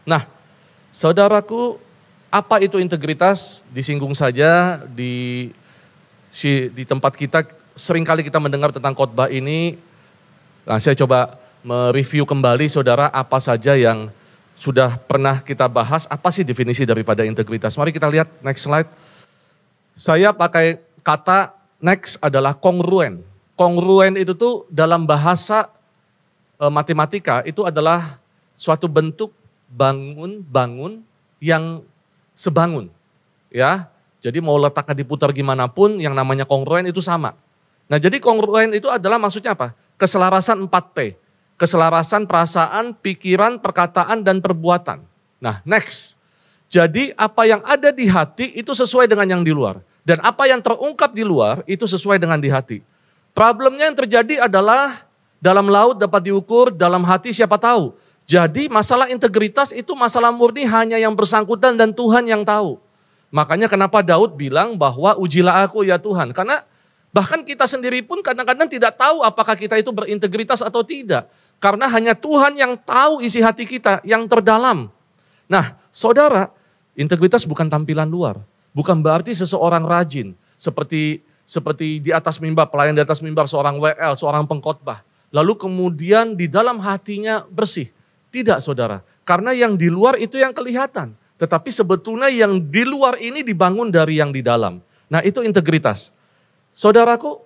Nah, saudaraku, apa itu integritas? Disinggung saja di tempat kita, seringkali kita mendengar tentang khotbah ini. Nah, saya coba mereview kembali saudara apa saja yang sudah pernah kita bahas, apa sih definisi daripada integritas. Mari kita lihat next slide. Saya pakai kata next adalah kongruen. Kongruen itu tuh dalam bahasa matematika itu adalah suatu bentuk bangun yang sebangun. Ya, jadi mau letaknya diputar gimana pun yang namanya kongruen itu sama. Nah jadi kongruen itu adalah maksudnya apa? Keselarasan 4P. Keselarasan perasaan, pikiran, perkataan, dan perbuatan. Nah next. Jadi apa yang ada di hati itu sesuai dengan yang di luar. Dan apa yang terungkap di luar itu sesuai dengan di hati. Problemnya yang terjadi adalah dalam laut dapat diukur, dalam hati siapa tahu. Jadi masalah integritas itu masalah murni hanya yang bersangkutan dan Tuhan yang tahu. Makanya kenapa Daud bilang bahwa ujilah aku ya Tuhan. Karena bahkan kita sendiri pun kadang-kadang tidak tahu apakah kita itu berintegritas atau tidak. Karena hanya Tuhan yang tahu isi hati kita yang terdalam. Nah saudara, integritas bukan tampilan luar. Bukan berarti seseorang rajin. Seperti di atas mimbar, pelayan di atas mimbar, seorang WL, seorang pengkhotbah. Lalu kemudian di dalam hatinya bersih. Tidak saudara, karena yang di luar itu yang kelihatan. Tetapi sebetulnya yang di luar ini dibangun dari yang di dalam. Nah itu integritas. Saudaraku,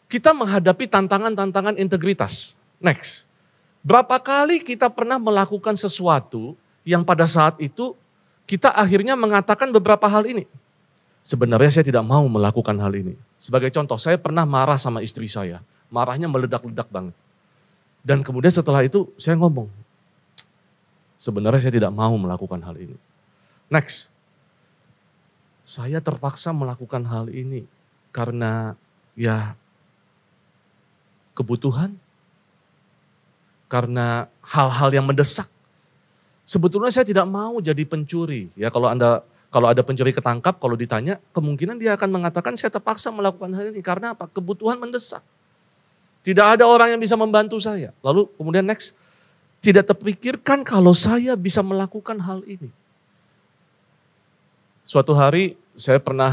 kita menghadapi tantangan-tantangan integritas. Next. Berapa kali kita pernah melakukan sesuatu yang pada saat itu kita akhirnya mengatakan beberapa hal ini. Sebenarnya saya tidak mau melakukan hal ini. Sebagai contoh, saya pernah marah sama istri saya. Marahnya meledak-ledak banget. Dan kemudian setelah itu saya ngomong, sebenarnya saya tidak mau melakukan hal ini. Next, saya terpaksa melakukan hal ini karena ya kebutuhan, karena hal-hal yang mendesak. Sebetulnya saya tidak mau jadi pencuri. Ya kalau ada pencuri ketangkap, kalau ditanya, kemungkinan dia akan mengatakan saya terpaksa melakukan hal ini karena apa? Kebutuhan mendesak. Tidak ada orang yang bisa membantu saya. Lalu kemudian next, tidak terpikirkan kalau saya bisa melakukan hal ini. Suatu hari saya pernah,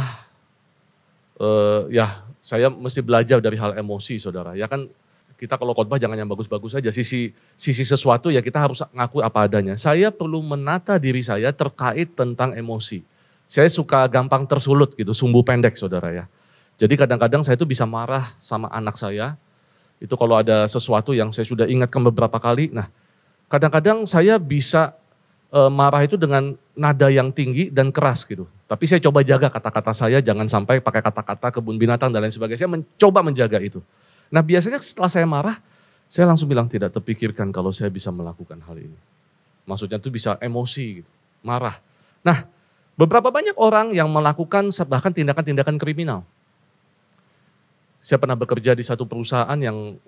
saya mesti belajar dari hal emosi saudara. Ya kan kita kalau khotbah jangan yang bagus-bagus saja. Sisi sesuatu ya kita harus ngaku apa adanya. Saya perlu menata diri saya terkait tentang emosi. Saya suka gampang tersulut gitu, sumbu pendek saudara ya. Jadi kadang-kadang saya itu bisa marah sama anak saya. Itu kalau ada sesuatu yang saya sudah ingatkan beberapa kali. Nah kadang-kadang saya bisa marah itu dengan nada yang tinggi dan keras gitu. Tapi saya coba jaga kata-kata saya, jangan sampai pakai kata-kata kebun binatang dan lain sebagainya. Saya mencoba menjaga itu. Nah biasanya setelah saya marah, saya langsung bilang tidak terpikirkan kalau saya bisa melakukan hal ini. Maksudnya itu bisa emosi gitu, marah. Nah beberapa banyak orang yang melakukan bahkan tindakan-tindakan kriminal. Saya pernah bekerja di satu perusahaan yang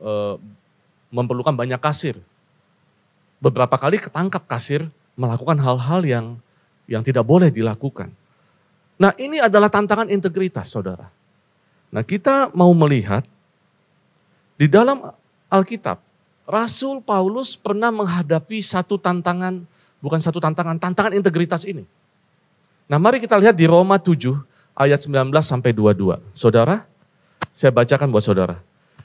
memerlukan banyak kasir. Beberapa kali ketangkap kasir melakukan hal-hal yang tidak boleh dilakukan. Nah ini adalah tantangan integritas saudara. Nah kita mau melihat di dalam Alkitab, Rasul Paulus pernah menghadapi satu tantangan, bukan satu tantangan, tantangan integritas ini. Nah mari kita lihat di Roma 7 ayat 19 sampai 22. Saudara, saya bacakan buat saudara.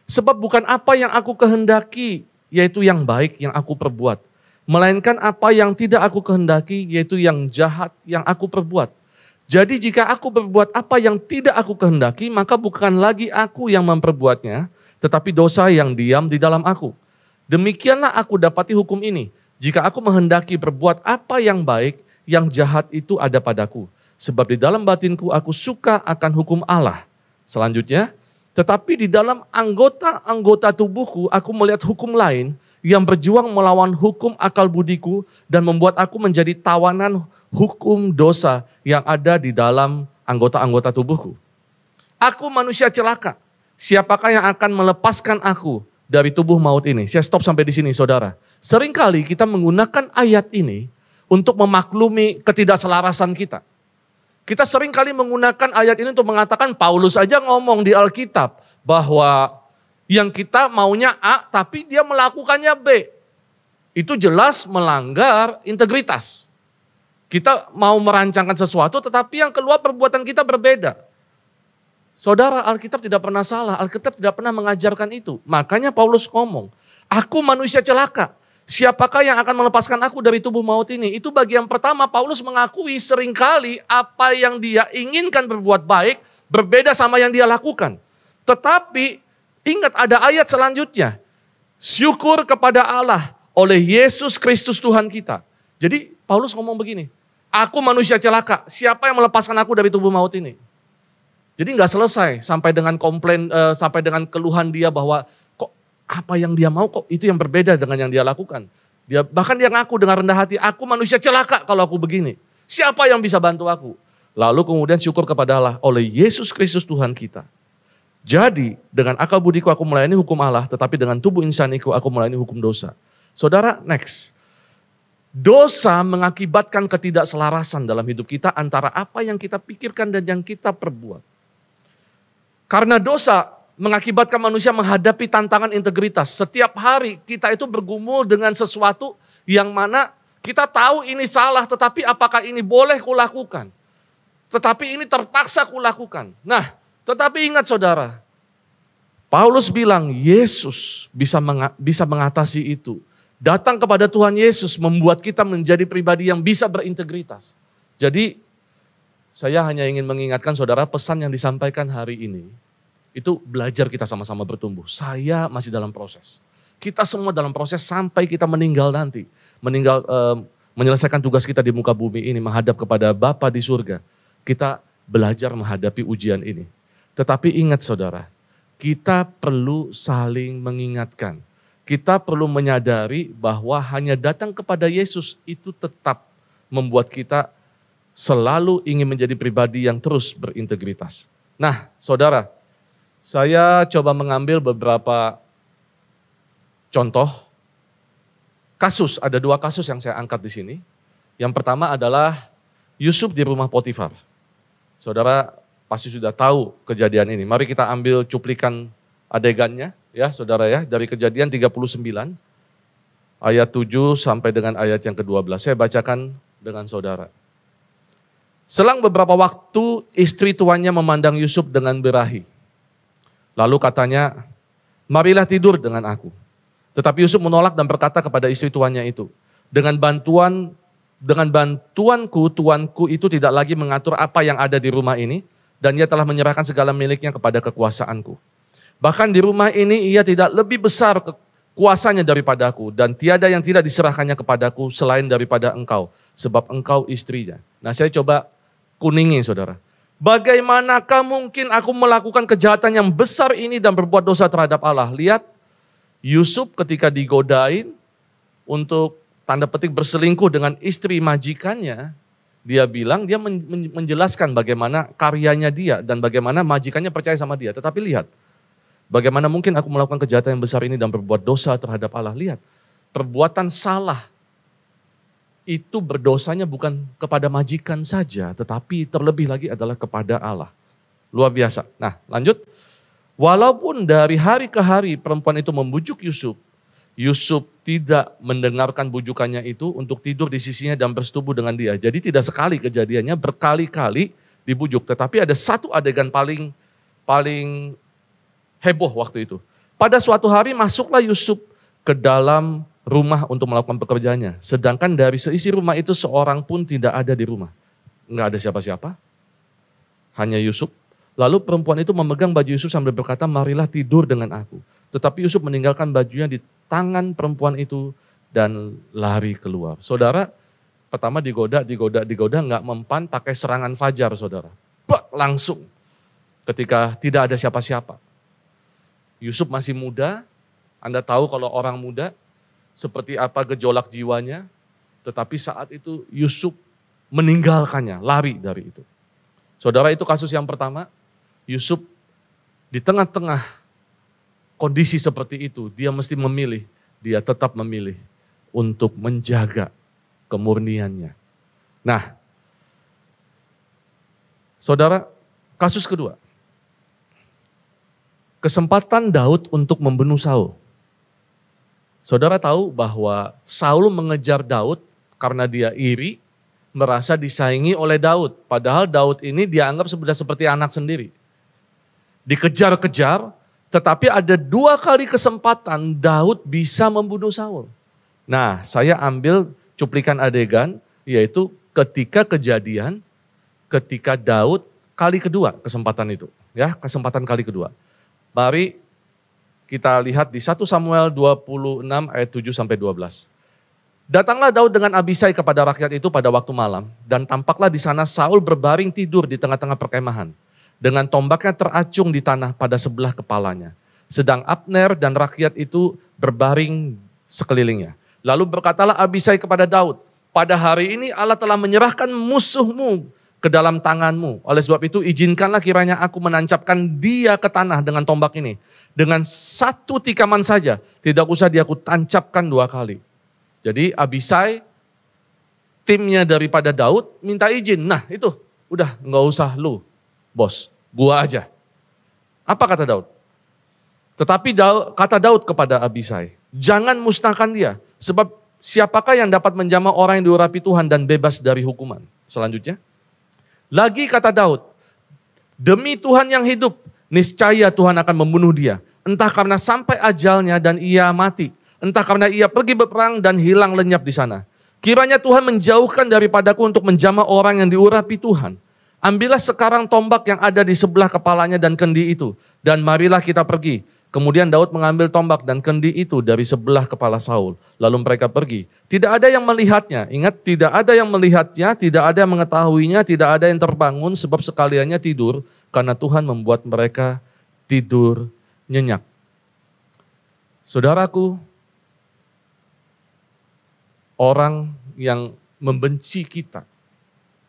Sebab bukan apa yang aku kehendaki, yaitu yang baik yang aku perbuat. Melainkan apa yang tidak aku kehendaki, yaitu yang jahat yang aku perbuat. Jadi jika aku berbuat apa yang tidak aku kehendaki, maka bukan lagi aku yang memperbuatnya, tetapi dosa yang diam di dalam aku. Demikianlah aku dapati hukum ini. Jika aku menghendaki berbuat apa yang baik, yang jahat itu ada padaku. Sebab di dalam batinku aku suka akan hukum Allah. Selanjutnya, tetapi di dalam anggota-anggota tubuhku aku melihat hukum lain yang berjuang melawan hukum akal budiku dan membuat aku menjadi tawanan hukum dosa yang ada di dalam anggota-anggota tubuhku. Aku manusia celaka. Siapakah yang akan melepaskan aku dari tubuh maut ini? Saya stop sampai di sini saudara. Seringkali kita menggunakan ayat ini untuk memaklumi ketidakselarasan kita. Kita seringkali menggunakan ayat ini untuk mengatakan Paulus aja ngomong di Alkitab bahwa yang kita maunya A tapi dia melakukannya B. itu jelas melanggar integritas. Kita mau merancangkan sesuatu tetapi yang keluar perbuatan kita berbeda. Saudara, Alkitab tidak pernah salah, Alkitab tidak pernah mengajarkan itu. Makanya Paulus ngomong, aku manusia celaka. Siapakah yang akan melepaskan aku dari tubuh maut ini? Itu bagian pertama, Paulus mengakui seringkali apa yang dia inginkan berbuat baik berbeda sama yang dia lakukan. Tetapi ingat ada ayat selanjutnya. Syukur kepada Allah oleh Yesus Kristus Tuhan kita. Jadi Paulus ngomong begini, aku manusia celaka, siapa yang melepaskan aku dari tubuh maut ini? Jadi nggak selesai sampai dengan komplain, sampai dengan keluhan dia bahwa kok apa yang dia mau kok itu yang berbeda dengan yang dia lakukan. Bahkan dia ngaku dengan rendah hati, aku manusia celaka kalau aku begini. Siapa yang bisa bantu aku? Lalu kemudian syukur kepada Allah oleh Yesus Kristus Tuhan kita. Jadi dengan akal budiku aku melayani hukum Allah, tetapi dengan tubuh insaniku aku melayani hukum dosa. Saudara, next. Dosa mengakibatkan ketidakselarasan dalam hidup kita antara apa yang kita pikirkan dan yang kita perbuat. Karena dosa mengakibatkan manusia menghadapi tantangan integritas. Setiap hari kita itu bergumul dengan sesuatu yang mana kita tahu ini salah, tetapi apakah ini boleh kulakukan? Tetapi ini terpaksa kulakukan. Nah, tetapi ingat saudara, Paulus bilang Yesus bisa mengatasi itu. Datang kepada Tuhan Yesus membuat kita menjadi pribadi yang bisa berintegritas. Jadi saya hanya ingin mengingatkan saudara, pesan yang disampaikan hari ini, itu belajar kita sama-sama bertumbuh. Saya masih dalam proses. Kita semua dalam proses sampai kita meninggal nanti. Menyelesaikan tugas kita di muka bumi ini, menghadap kepada Bapa di surga. Kita belajar menghadapi ujian ini. Tetapi ingat saudara, kita perlu saling mengingatkan. Kita perlu menyadari bahwa hanya datang kepada Yesus itu tetap membuat kita selalu ingin menjadi pribadi yang terus berintegritas. Nah, saudara, saya coba mengambil beberapa contoh kasus. Ada 2 kasus yang saya angkat di sini. Yang pertama adalah Yusuf di rumah Potifar. Saudara pasti sudah tahu kejadian ini. Mari kita ambil cuplikan adegannya. Ya saudara ya, dari Kejadian 39 ayat 7 sampai dengan ayat yang ke-12. Saya bacakan dengan saudara. Selang beberapa waktu istri tuannya memandang Yusuf dengan birahi. Lalu katanya, marilah tidur dengan aku. Tetapi Yusuf menolak dan berkata kepada istri tuannya itu, dengan bantuanku, tuanku itu tidak lagi mengatur apa yang ada di rumah ini, dan ia telah menyerahkan segala miliknya kepada kekuasaanku. Bahkan di rumah ini ia tidak lebih besar kuasanya daripadaku, dan tiada yang tidak diserahkannya kepadaku selain daripada engkau, sebab engkau istrinya. Nah saya coba kuningi saudara. Bagaimanakah mungkin aku melakukan kejahatan yang besar ini dan berbuat dosa terhadap Allah? Lihat, Yusuf ketika digodain untuk tanda petik berselingkuh dengan istri majikannya, dia bilang, dia menjelaskan bagaimana karyanya dia dan bagaimana majikannya percaya sama dia. Tetapi lihat, bagaimana mungkin aku melakukan kejahatan yang besar ini dan berbuat dosa terhadap Allah? Lihat, perbuatan salah itu berdosanya bukan kepada majikan saja, tetapi terlebih lagi adalah kepada Allah. Luar biasa. Nah lanjut, walaupun dari hari ke hari perempuan itu membujuk Yusuf, Yusuf tidak mendengarkan bujukannya itu untuk tidur di sisinya dan bersetubuh dengan dia. Jadi tidak sekali kejadiannya, berkali-kali dibujuk. Tetapi ada satu adegan paling heboh waktu itu. Pada suatu hari masuklah Yusuf ke dalam rumah untuk melakukan pekerjaannya. Sedangkan dari seisi rumah itu seorang pun tidak ada di rumah. Enggak ada siapa-siapa, hanya Yusuf. Lalu perempuan itu memegang baju Yusuf sambil berkata, marilah tidur dengan aku. Tetapi Yusuf meninggalkan bajunya di tangan perempuan itu dan lari keluar. Saudara, pertama digoda, enggak mempan pakai serangan fajar saudara. Bak, langsung ketika tidak ada siapa-siapa. Yusuf masih muda, Anda tahu kalau orang muda, seperti apa gejolak jiwanya, tetapi saat itu Yusuf meninggalkannya, lari dari itu. Saudara, itu kasus yang pertama, Yusuf di tengah-tengah kondisi seperti itu, dia mesti memilih, dia tetap memilih untuk menjaga kemurniannya. Nah, saudara, kasus kedua, kesempatan Daud untuk membunuh Saul. Saudara tahu bahwa Saul mengejar Daud karena dia iri, merasa disaingi oleh Daud. Padahal Daud ini dianggap sudah seperti anak sendiri. Dikejar-kejar, tetapi ada 2 kali kesempatan Daud bisa membunuh Saul. Nah, saya ambil cuplikan adegan, yaitu ketika kejadian, ketika Daud kali kedua kesempatan itu. Ya, kesempatan kali kedua. Mari kita lihat di 1 Samuel 26 ayat 7-12. Datanglah Daud dengan Abisai kepada rakyat itu pada waktu malam, dan tampaklah di sana Saul berbaring tidur di tengah-tengah perkemahan, dengan tombaknya teracung di tanah pada sebelah kepalanya. Sedang Abner dan rakyat itu berbaring sekelilingnya. Lalu berkatalah Abisai kepada Daud, pada hari ini Allah telah menyerahkan musuhmu ke dalam tanganmu. Oleh sebab itu izinkanlah kiranya aku menancapkan dia ke tanah dengan tombak ini. Dengan 1 tikaman saja, tidak usah dia aku tancapkan 2 kali. Jadi Abisai, timnya daripada Daud minta izin. Nah itu, udah nggak usah lu bos, gua aja. Apa kata Daud? Tetapi kata Daud kepada Abisai, jangan musnahkan dia. Sebab siapakah yang dapat menjamah orang yang diurapi Tuhan dan bebas dari hukuman? Selanjutnya, lagi kata Daud, demi Tuhan yang hidup, niscaya Tuhan akan membunuh dia. Entah karena sampai ajalnya dan ia mati. Entah karena ia pergi berperang dan hilang lenyap di sana. Kiranya Tuhan menjauhkan daripadaku untuk menjamah orang yang diurapi Tuhan. Ambillah sekarang tombak yang ada di sebelah kepalanya dan kendi itu. Dan marilah kita pergi. Kemudian Daud mengambil tombak dan kendi itu dari sebelah kepala Saul. Lalu mereka pergi. Tidak ada yang melihatnya. Ingat, tidak ada yang melihatnya, tidak ada yang mengetahuinya, tidak ada yang terbangun sebab sekaliannya tidur. Karena Tuhan membuat mereka tidur nyenyak. Saudaraku, orang yang membenci kita,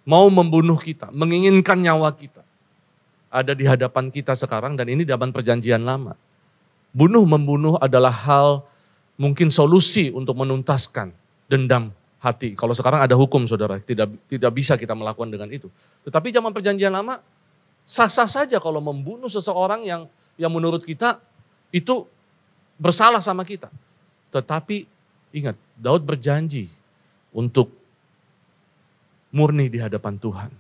mau membunuh kita, menginginkan nyawa kita, ada di hadapan kita sekarang dan ini di zaman perjanjian lama. Membunuh adalah hal mungkin solusi untuk menuntaskan dendam hati. Kalau sekarang ada hukum saudara, tidak bisa kita melakukan dengan itu. Tetapi zaman perjanjian lama, sah-sah saja kalau membunuh seseorang yang menurut kita itu bersalah sama kita. Tetapi ingat, Daud berjanji untuk murni di hadapan Tuhan.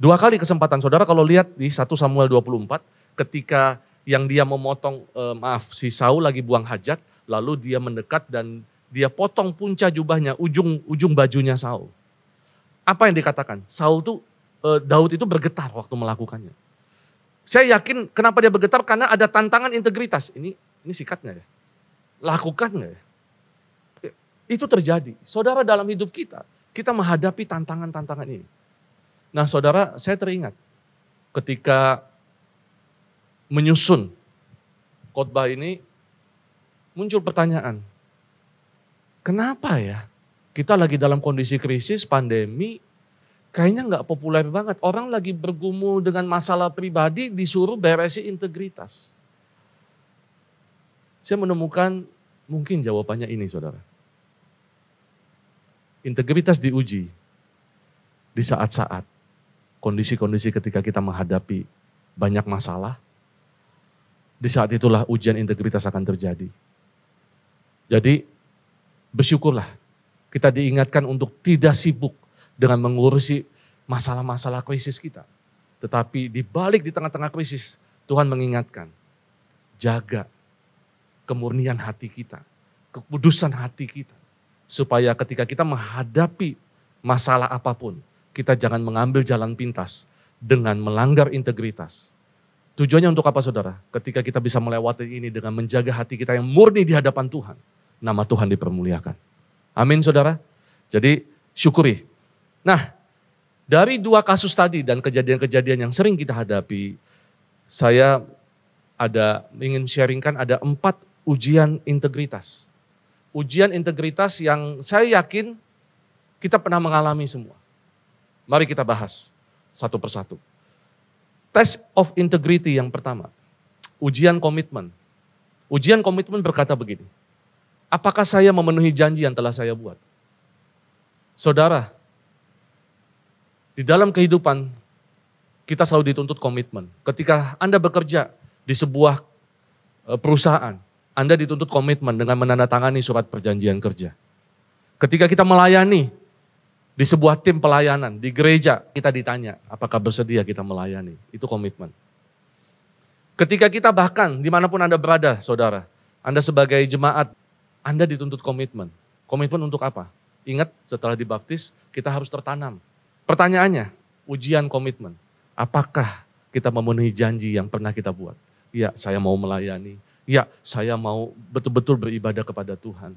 2 kali kesempatan saudara kalau lihat di 1 Samuel 24 ketika yang dia memotong, si Saul lagi buang hajat, lalu dia mendekat dan dia potong punca jubahnya, ujung bajunya Saul. Apa yang dikatakan? Daud itu bergetar waktu melakukannya. Saya yakin kenapa dia bergetar, karena ada tantangan integritas. Ini sikat gak ya? Lakukan gak ya? Itu terjadi. Saudara, dalam hidup kita menghadapi tantangan-tantangan ini. Nah saudara, saya teringat ketika menyusun khotbah ini, muncul pertanyaan. Kenapa ya kita lagi dalam kondisi krisis, pandemi, kayaknya gak populer banget. Orang lagi bergumul dengan masalah pribadi, disuruh beresi integritas. Saya menemukan mungkin jawabannya ini saudara. Integritas diuji di saat-saat, kondisi-kondisi ketika kita menghadapi banyak masalah. Di saat itulah ujian integritas akan terjadi. Jadi bersyukurlah kita diingatkan untuk tidak sibuk dengan mengurusi masalah-masalah krisis kita. Tetapi di balik di tengah-tengah krisis, Tuhan mengingatkan, jaga kemurnian hati kita, kekudusan hati kita. Supaya ketika kita menghadapi masalah apapun, kita jangan mengambil jalan pintas dengan melanggar integritas. Tujuannya untuk apa saudara? Ketika kita bisa melewati ini dengan menjaga hati kita yang murni di hadapan Tuhan, nama Tuhan dipermuliakan. Amin saudara. Jadi syukuri. Nah, dari 2 kasus tadi dan kejadian-kejadian yang sering kita hadapi, saya ingin sharingkan ada 4 ujian integritas. Ujian integritas yang saya yakin kita pernah mengalami semua. Mari kita bahas satu persatu. Test of integrity yang pertama, ujian komitmen. Ujian komitmen berkata begini, apakah saya memenuhi janji yang telah saya buat? Saudara, di dalam kehidupan kita selalu dituntut komitmen. Ketika Anda bekerja di sebuah perusahaan, Anda dituntut komitmen dengan menandatangani surat perjanjian kerja. Ketika kita melayani di sebuah tim pelayanan, di gereja, kita ditanya apakah bersedia kita melayani. Itu komitmen. Ketika kita bahkan dimanapun Anda berada, saudara, Anda sebagai jemaat, Anda dituntut komitmen. Komitmen untuk apa? Ingat, setelah dibaptis, kita harus tertanam. Pertanyaannya, ujian komitmen. Apakah kita memenuhi janji yang pernah kita buat? Ya, saya mau melayani. Ya, saya mau betul-betul beribadah kepada Tuhan.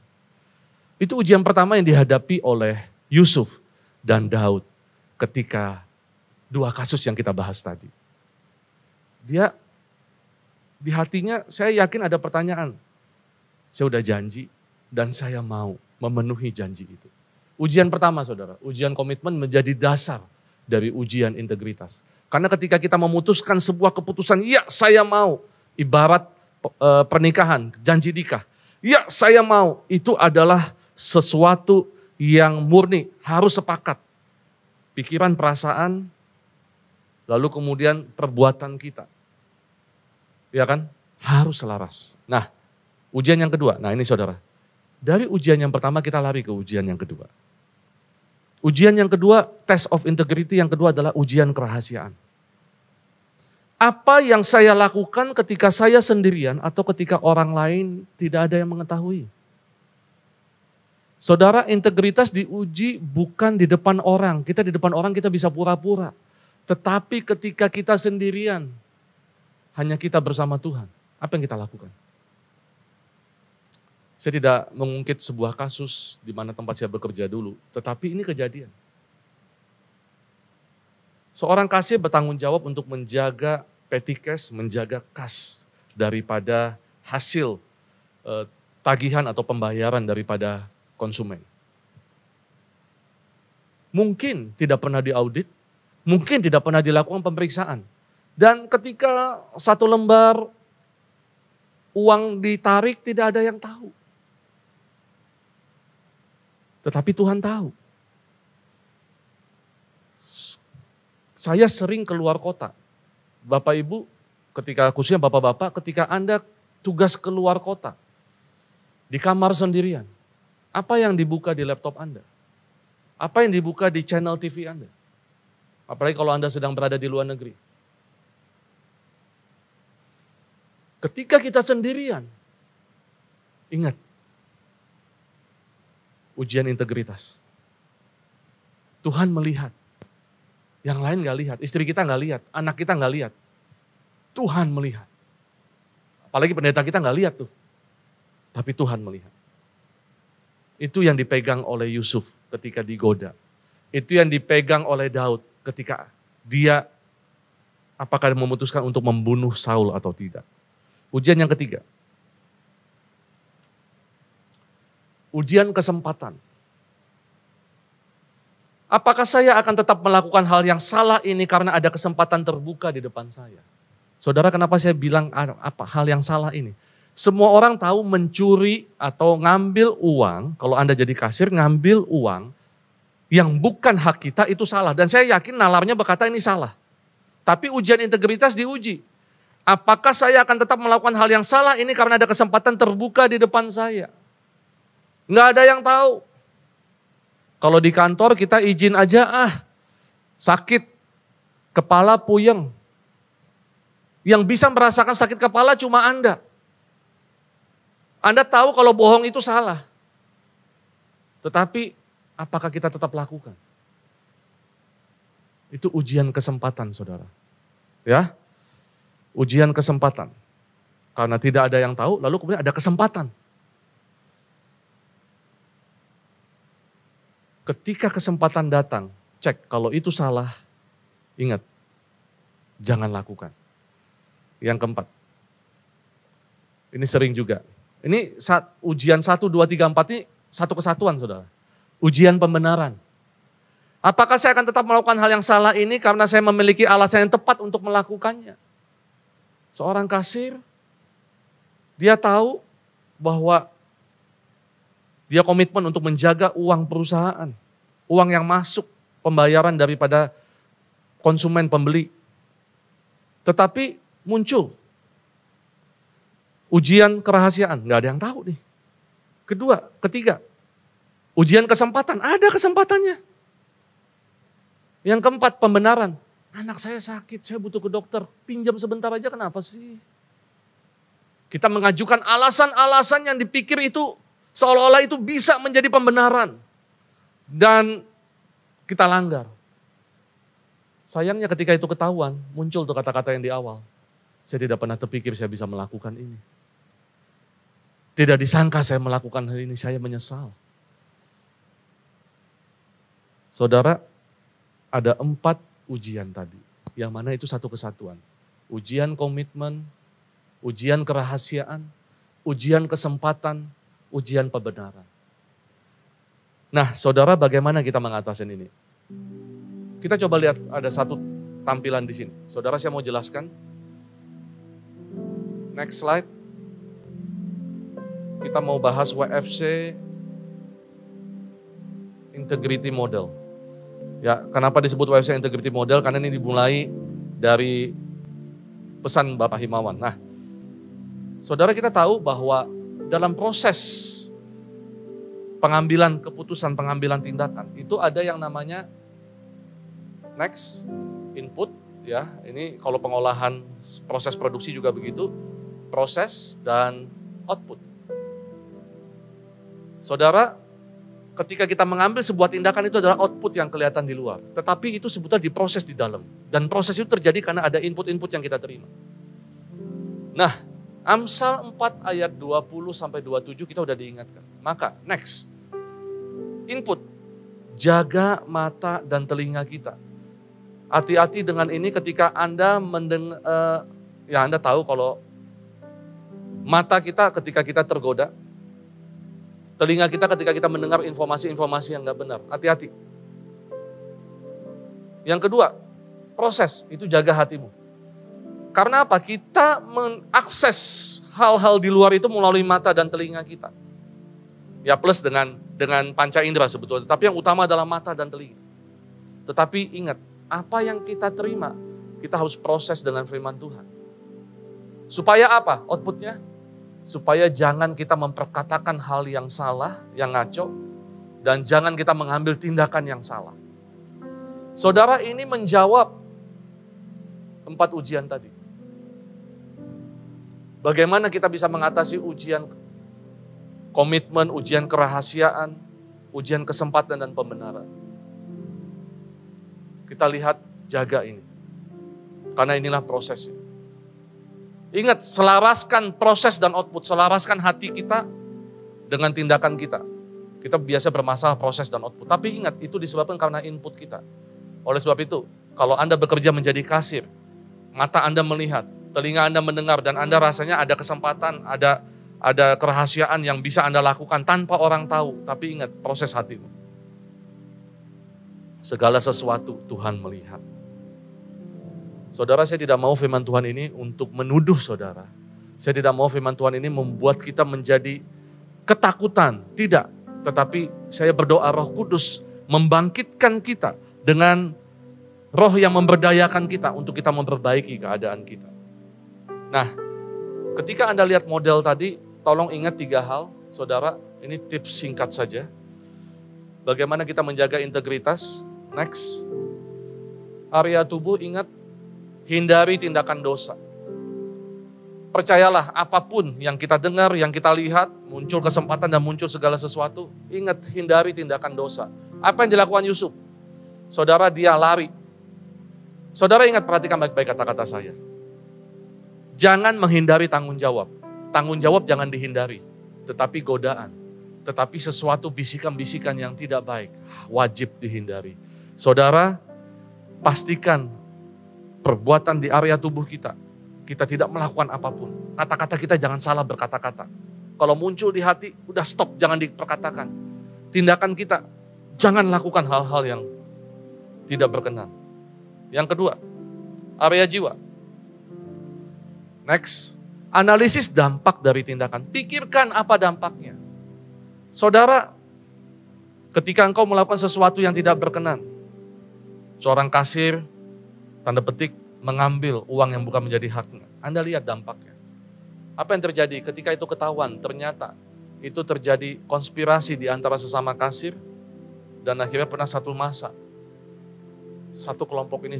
Itu ujian pertama yang dihadapi oleh Yusuf dan Daud ketika dua kasus yang kita bahas tadi. Dia di hatinya, saya yakin ada pertanyaan. Saya udah janji dan saya mau memenuhi janji itu. Ujian pertama, saudara, ujian komitmen menjadi dasar dari ujian integritas. Karena ketika kita memutuskan sebuah keputusan, ya saya mau, ibarat pernikahan, janji nikah. Ya saya mau, itu adalah sesuatu yang murni, harus sepakat. Pikiran, perasaan, lalu kemudian perbuatan kita. Ya kan? Harus selaras. Nah, ujian yang kedua. Nah ini saudara. Dari ujian yang pertama kita lari ke ujian yang kedua. Ujian yang kedua, test of integrity yang kedua adalah ujian kerahasiaan. Apa yang saya lakukan ketika saya sendirian atau ketika orang lain tidak ada yang mengetahui? Saudara, integritas diuji bukan di depan orang. Kita di depan orang kita bisa pura-pura. Tetapi ketika kita sendirian, hanya kita bersama Tuhan. Apa yang kita lakukan? Saya tidak mengungkit sebuah kasus di mana tempat saya bekerja dulu. Tetapi ini kejadian. Seorang kasir bertanggung jawab untuk menjaga petty cash, menjaga kas daripada hasil tagihan atau pembayaran daripada konsumen. Mungkin tidak pernah diaudit, mungkin tidak pernah dilakukan pemeriksaan. Dan ketika satu lembar uang ditarik tidak ada yang tahu. Tetapi Tuhan tahu. Saya sering keluar kota. Bapak Ibu, khususnya Bapak-Bapak, ketika Anda tugas keluar kota, di kamar sendirian, apa yang dibuka di laptop Anda? Apa yang dibuka di channel TV Anda? Apalagi kalau Anda sedang berada di luar negeri. Ketika kita sendirian, ingat, ujian integritas. Tuhan melihat, yang lain gak lihat, istri kita gak lihat, anak kita gak lihat. Tuhan melihat. Apalagi pendeta kita gak lihat tuh, tapi Tuhan melihat. Itu yang dipegang oleh Yusuf ketika digoda. Itu yang dipegang oleh Daud ketika dia apakah memutuskan untuk membunuh Saul atau tidak. Ujian yang ketiga. Ujian kesempatan. Apakah saya akan tetap melakukan hal yang salah ini karena ada kesempatan terbuka di depan saya? Saudara, kenapa saya bilang apa hal yang salah ini? Semua orang tahu mencuri atau ngambil uang, kalau Anda jadi kasir ngambil uang yang bukan hak kita itu salah. Dan saya yakin nalarnya berkata ini salah. Tapi ujian integritas diuji. Apakah saya akan tetap melakukan hal yang salah ini karena ada kesempatan terbuka di depan saya? Nggak ada yang tahu. Kalau di kantor kita izin aja sakit, kepala puyeng. Yang bisa merasakan sakit kepala cuma Anda. Anda tahu kalau bohong itu salah. Tetapi apakah kita tetap lakukan? Itu ujian kesempatan, saudara. Ya, ujian kesempatan. Karena tidak ada yang tahu, lalu kemudian ada kesempatan. Ketika kesempatan datang, cek kalau itu salah, ingat, jangan lakukan. Yang keempat, ini sering juga. Ini ujian 1, 2, 3, 4 ini satu kesatuan, saudara. Ujian pembenaran. Apakah saya akan tetap melakukan hal yang salah ini karena saya memiliki alasan yang tepat untuk melakukannya? Seorang kasir, dia tahu bahwa dia komitmen untuk menjaga uang perusahaan. Uang yang masuk, pembayaran daripada konsumen pembeli. Tetapi muncul Ujian kerahasiaan, nggak ada yang tahu nih. Kedua, ketiga, ujian kesempatan, ada kesempatannya. Yang keempat, pembenaran. Anak saya sakit, saya butuh ke dokter, pinjam sebentar aja, kenapa sih? Kita mengajukan alasan-alasan yang dipikir itu seolah-olah itu bisa menjadi pembenaran. Dan kita langgar. Sayangnya ketika itu ketahuan, muncul tuh kata-kata yang di awal. Saya tidak pernah terpikir saya bisa melakukan ini. Tidak disangka saya melakukan hal ini, saya menyesal. Saudara, ada 4 ujian tadi. Yang mana itu satu kesatuan. Ujian komitmen, ujian kerahasiaan, ujian kesempatan, ujian pembenaran. Nah, saudara, bagaimana kita mengatasi ini? Kita coba lihat ada satu tampilan di sini. Saudara, saya mau jelaskan. Next slide. Kita mau bahas WFC Integrity Model. Ya, kenapa disebut WFC Integrity Model? Karena ini dimulai dari pesan Bapak Himawan. Nah, saudara, kita tahu bahwa dalam proses pengambilan keputusan, pengambilan tindakan, itu ada yang namanya next, input, ya. Ini kalau pengolahan proses produksi juga begitu, proses dan output. Saudara, ketika kita mengambil sebuah tindakan itu adalah output yang kelihatan di luar. Tetapi itu sebetulnya diproses di dalam. Dan proses itu terjadi karena ada input-input yang kita terima. Nah, Amsal 4 ayat 20-27 kita udah diingatkan. Maka, next, input, jaga mata dan telinga kita. Hati-hati dengan ini ketika Anda mendengar, ya Anda tahu kalau mata kita ketika kita tergoda, telinga kita ketika kita mendengar informasi-informasi yang gak benar. Hati-hati. Yang kedua, proses, itu jaga hatimu. Karena apa? Kita mengakses hal-hal di luar itu melalui mata dan telinga kita. Ya plus dengan panca indera sebetulnya. Tapi yang utama adalah mata dan telinga. Tetapi ingat, apa yang kita terima, kita harus proses dengan firman Tuhan. Supaya apa? Outputnya? Supaya jangan kita memperkatakan hal yang salah, yang ngaco. Dan jangan kita mengambil tindakan yang salah. Saudara, ini menjawab 4 ujian tadi. Bagaimana kita bisa mengatasi ujian komitmen, ujian kerahasiaan, ujian kesempatan dan pembenaran. Kita lihat, jaga ini. Karena inilah prosesnya. Ingat, selaraskan proses dan output, selaraskan hati kita dengan tindakan kita. Kita biasa bermasalah proses dan output. Tapi ingat, itu disebabkan karena input kita. Oleh sebab itu, kalau Anda bekerja menjadi kasir, mata Anda melihat, telinga Anda mendengar, dan Anda rasanya ada kesempatan, ada kerahasiaan yang bisa Anda lakukan tanpa orang tahu. Tapi ingat, proses hatimu. Segala sesuatu Tuhan melihat. Saudara, saya tidak mau firman Tuhan ini untuk menuduh saudara. Saya tidak mau firman Tuhan ini membuat kita menjadi ketakutan. Tidak. Tetapi saya berdoa Roh Kudus membangkitkan kita dengan roh yang memberdayakan kita untuk kita memperbaiki keadaan kita. Nah, ketika Anda lihat model tadi, tolong ingat 3 hal. Saudara, ini tips singkat saja. Bagaimana kita menjaga integritas? Next. Area tubuh, ingat, hindari tindakan dosa. Percayalah, apapun yang kita dengar, yang kita lihat, muncul kesempatan dan muncul segala sesuatu, ingat, hindari tindakan dosa. Apa yang dilakukan Yusuf? Saudara, dia lari. Saudara ingat, perhatikan baik-baik kata-kata saya. Jangan menghindari tanggung jawab. Tanggung jawab jangan dihindari, tetapi godaan. Tetapi sesuatu bisikan-bisikan yang tidak baik, wajib dihindari. Saudara, pastikan perbuatan di area tubuh kita tidak melakukan apapun. Kata-kata kita jangan salah berkata-kata. Kalau muncul di hati, udah stop, jangan diperkatakan. Tindakan kita, jangan lakukan hal-hal yang tidak berkenan. Yang kedua, area jiwa. Next, analisis dampak dari tindakan. Pikirkan apa dampaknya. Saudara, ketika engkau melakukan sesuatu yang tidak berkenan, seorang kasir, tanda petik, mengambil uang yang bukan menjadi haknya. Anda lihat dampaknya. Apa yang terjadi ketika itu ketahuan? Ternyata itu terjadi konspirasi di antara sesama kasir, dan akhirnya pernah satu masa, satu kelompok ini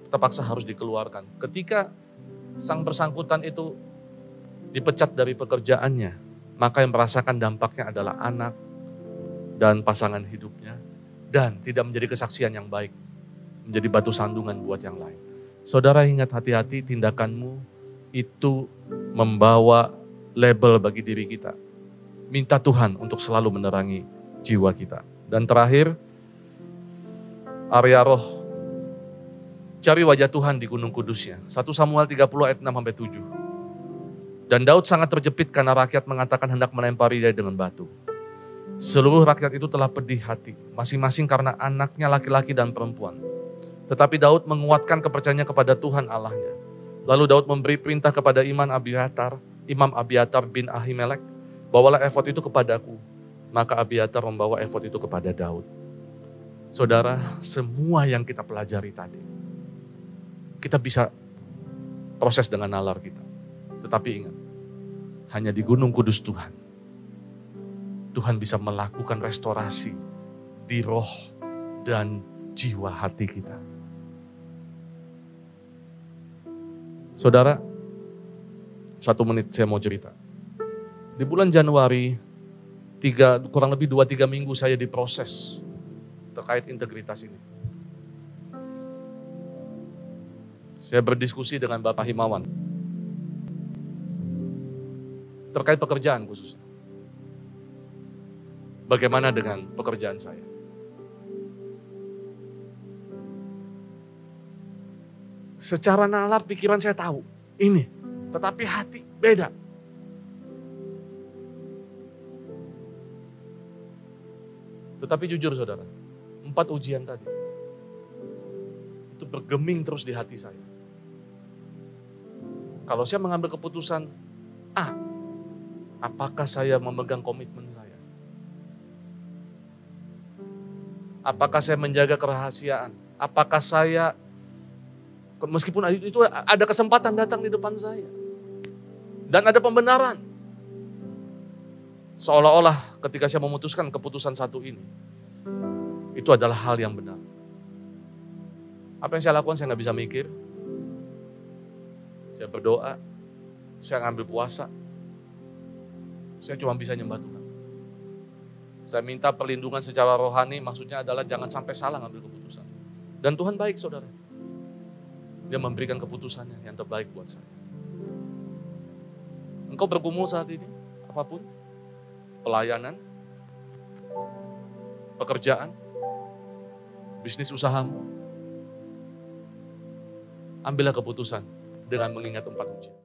terpaksa harus dikeluarkan. Ketika sang bersangkutan itu dipecat dari pekerjaannya, maka yang merasakan dampaknya adalah anak dan pasangan hidupnya, dan tidak menjadi kesaksian yang baik, menjadi batu sandungan buat yang lain. Saudara ingat, hati-hati, tindakanmu itu membawa label bagi diri kita. Minta Tuhan untuk selalu menerangi jiwa kita. Dan terakhir, area roh. Cari wajah Tuhan di Gunung Kudusnya. 1 Samuel 30 ayat 6-7. Dan Daud sangat terjepit karena rakyat mengatakan hendak melempari dia dengan batu. Seluruh rakyat itu telah pedih hati, masing-masing karena anaknya laki-laki dan perempuan. Tetapi Daud menguatkan kepercayaannya kepada Tuhan Allahnya. Lalu Daud memberi perintah kepada Imam Abiatar bin Ahimelek, bawalah efod itu kepadaku. Maka Abiatar membawa efod itu kepada Daud. Saudara, semua yang kita pelajari tadi, kita bisa proses dengan nalar kita. Tetapi ingat, hanya di Gunung Kudus Tuhan, Tuhan bisa melakukan restorasi di roh dan jiwa hati kita. Saudara, 1 menit saya mau cerita. Di bulan Januari, kurang lebih 2-3 minggu saya diproses terkait integritas ini. Saya berdiskusi dengan Bapak Himawan terkait pekerjaan khususnya. Bagaimana dengan pekerjaan saya? Secara nalar pikiran saya tahu ini, tetapi hati beda. Tetapi jujur saudara, 4 ujian tadi, itu bergeming terus di hati saya. Kalau saya mengambil keputusan A, apakah saya memegang komitmen saya? Apakah saya menjaga kerahasiaan? Apakah saya, meskipun itu ada kesempatan datang di depan saya. Dan ada pembenaran. Seolah-olah ketika saya memutuskan keputusan satu ini, itu adalah hal yang benar. Apa yang saya lakukan, saya nggak bisa mikir. Saya berdoa, saya ngambil puasa. Saya cuma bisa nyembah Tuhan. Saya minta perlindungan secara rohani, maksudnya adalah jangan sampai salah ngambil keputusan. Dan Tuhan baik saudara. Dia memberikan keputusannya yang terbaik buat saya. Engkau bergumul saat ini, apapun, pelayanan, pekerjaan, bisnis usahamu, ambillah keputusan dengan mengingat 4 ujian.